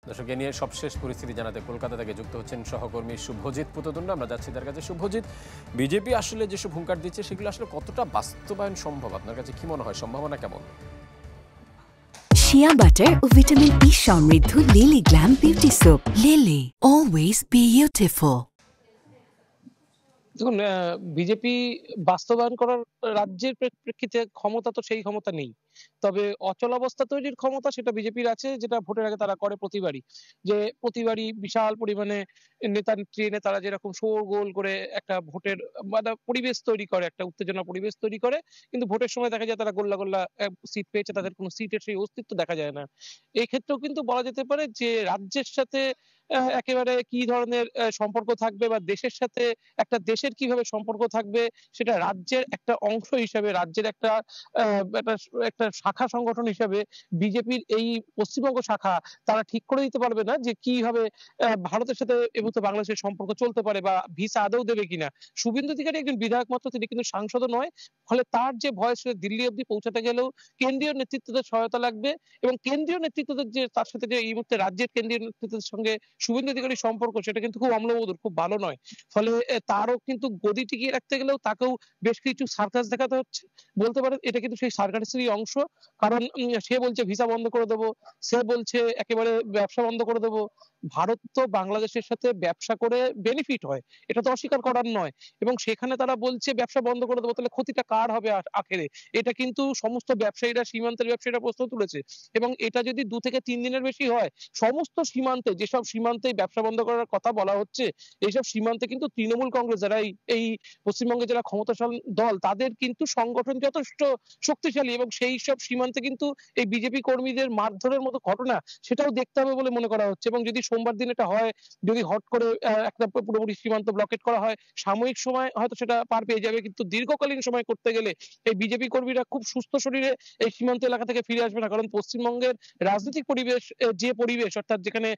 দর্শক, এ নিয়ে সবশেষ পরিস্থিতি জানাতে কলকাতা থেকে যুক্ত হচ্ছেন সহকর্মী শুভজিৎ পুততুণ্ড। আমরা যাচ্ছি তার কাছে। শুভজিৎ, বিজেপি আসলে যেসব হুঙ্কার দিচ্ছে সেগুলো আসলে কতটা বাস্তবায়ন সম্ভব? আপনার কাছে কি মনে হয়, সম্ভাবনা কেমন? শিয়া বাটার ও ভিটামিন ই সমৃদ্ধ lily glam beauty soap. Lily, always beautiful. দেখুন, বিজেপি বাস্তবায়ন করার রাজ্যের প্রেক্ষিতে ক্ষমতা তো সেই ক্ষমতা নেই। তবে অচলাবস্থা তৈরির ক্ষমতা সেটা বিজেপির আছে, যেটা ভোটের আগে তারা করে প্রতিবারই। যে প্রতিবারই বিশাল পরিমাণে নেতা-নেত্রী এনে তারা যেরকম শোরগোল করে একটা ভোটের মানে পরিবেশ তৈরি করে, একটা উত্তেজনার পরিবেশ তৈরি করে। কিন্তু ভোটের সময় দেখা যায় তারা গোল্লা, গোল্লা সিট পেয়েছে, তাদের কোনো সিটের সেই অস্তিত্ব দেখা যায় না। এই ক্ষেত্রেও কিন্তু বলা যেতে পারে যে রাজ্যের সাথে একেবারে কি ধরনের সম্পর্ক থাকবে বা দেশের সাথে একটা দেশের কিভাবে সম্পর্ক থাকবে সেটা রাজ্যের একটা অংশ হিসেবে, রাজ্যের একটা আ একটা একটা শাখা সংগঠন হিসেবে বিজেপির এই পশ্চিমবঙ্গ শাখা তারা ঠিক করে দিতে পারবে না যে কিভাবে ভারতের সাথে এই মুহূর্তে বাংলাদেশের সম্পর্ক চলতে পারে বা ভিসা আদৌ দেবে কিনা। শুভেন্দু অধিকারী একজন বিধায়ক মাত্র, তিনি কিন্তু সাংসদও নয়। ফলে তার যে ভয়েস দিল্লি অব্দি পৌঁছাতে গেলেও কেন্দ্রীয় নেতৃত্বদের সহায়তা লাগবে এবং কেন্দ্রীয় নেতৃত্বদের যে তার সাথে যে এই মুহূর্তে রাজ্যের কেন্দ্রীয় নেতৃত্বের সঙ্গে শুভেন্দু অধিকারীর সম্পর্ক সেটা কিন্তু খুব অম্লমধুর, খুব ভালো নয়। ফলে তারও কিন্তু গদি টিকিয়ে রাখতে গেলেও তাকেও বেশ কিছু সার্কাস দেখাতে হচ্ছে। বলতে পারেন এটা কিন্তু সেই সার্কাসেরই অংশ। কারণ সে বলছে ভিসা বন্ধ করে দেব, সে বলছে একেবারে ব্যবসা বন্ধ করে দেব। ভারত তো বাংলাদেশের সাথে ব্যবসা করে বেনিফিট হয়। এটা তো অস্বীকার করার নয়। এবং সেখানে তারা বলছে ব্যবসা বন্ধ করে দেব, তাহলে ক্ষতিটা কার হবে আখেরে? এটা কিন্তু সমস্ত ব্যবসায়ীরা, সীমান্তের ব্যবসায়ীরা প্রশ্ন তুলেছে। এবং এটা যদি ২ থেকে ৩ দিনের বেশি হয়, সমস্ত সীমান্তে যেসব সীমান্তে ব্যবসা বন্ধ করার কথা বলা হচ্ছে, এইসব সীমান্তে কিন্তু তৃণমূল কংগ্রেস যারা এই পশ্চিমবঙ্গে যারা ক্ষমতাসীন দল তাদের কিন্তু সংগঠন যথেষ্ট শক্তিশালী এবং সেইসব সীমান্তে কিন্তু এই বিজেপি কর্মীদের মারধরের মতো ঘটনা সেটাও দেখতে হবে বলে মনে করা হচ্ছে। এবং যদি সোমবার দিন এটা হয়, যদি হট করে একটা পুরোপুরি সীমান্ত ব্লকেট করা হয়, সাময়িক সময় হয়তো সেটা পার পেয়ে যাবে। কিন্তু দীর্ঘকালীন সময় করতে গেলে এই বিজেপি কর্মীরা খুব সুস্থ শরীরে এই সীমান্ত এলাকা থেকে ফিরে আসবে না। কারণ পশ্চিমবঙ্গের রাজনৈতিক পরিবেশ যে পরিবেশ, অর্থাৎ যেখানে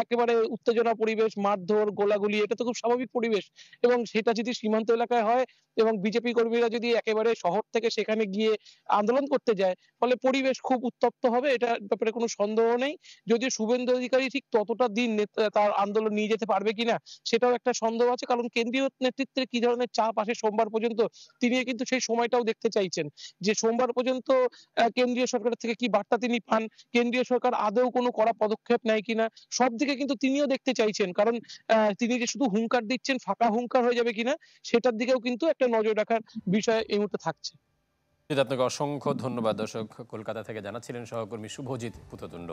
একেবারে উত্তেজনা পরিবেশ, মারধর, গোলাগুলি, এটা তো খুব স্বাভাবিক পরিবেশ। এবং সেটা যদি সীমান্ত এলাকায় হয় এবং বিজেপি কর্মীরা যদি একেবারে শহর থেকে সেখানে গিয়ে আন্দোলন করতে যায়, ফলে পরিবেশ খুব উত্তপ্ত হবে, এটার ব্যাপারে কোনো সন্দেহ নেই। যদিও শুভেন্দু অধিকারী ঠিক ততটা দিন তার আন্দোলন নিয়ে যেতে পারবে কিনা সেটাও একটা সন্দেহ আছে। কারণ কেন্দ্রীয় নেতৃত্বের কি ধরনের চাপ আসে সোমবার পর্যন্ত, তিনি কিন্তু সেই সময়টাও দেখতে চাইছেন। যে সোমবার পর্যন্ত কেন্দ্রীয় সরকারের থেকে কি বার্তা তিনি পান, কেন্দ্রীয় সরকার আদৌ কোনো কড়া পদক্ষেপ নেয় কিনা, সব দিকে কিন্তু তিনিও দেখতে চাইছেন। কারণ তিনি যে শুধু হুঙ্কার দিচ্ছেন, ফাঁকা হুঙ্কার হয়ে যাবে কিনা সেটার দিকেও কিন্তু একটা নজর রাখার বিষয় এই মুহূর্তে থাকছে। আপনাকে অসংখ্য ধন্যবাদ। দর্শক, কলকাতা থেকে জানাচ্ছিলেন সহকর্মী শুভজিৎ পুততুণ্ড।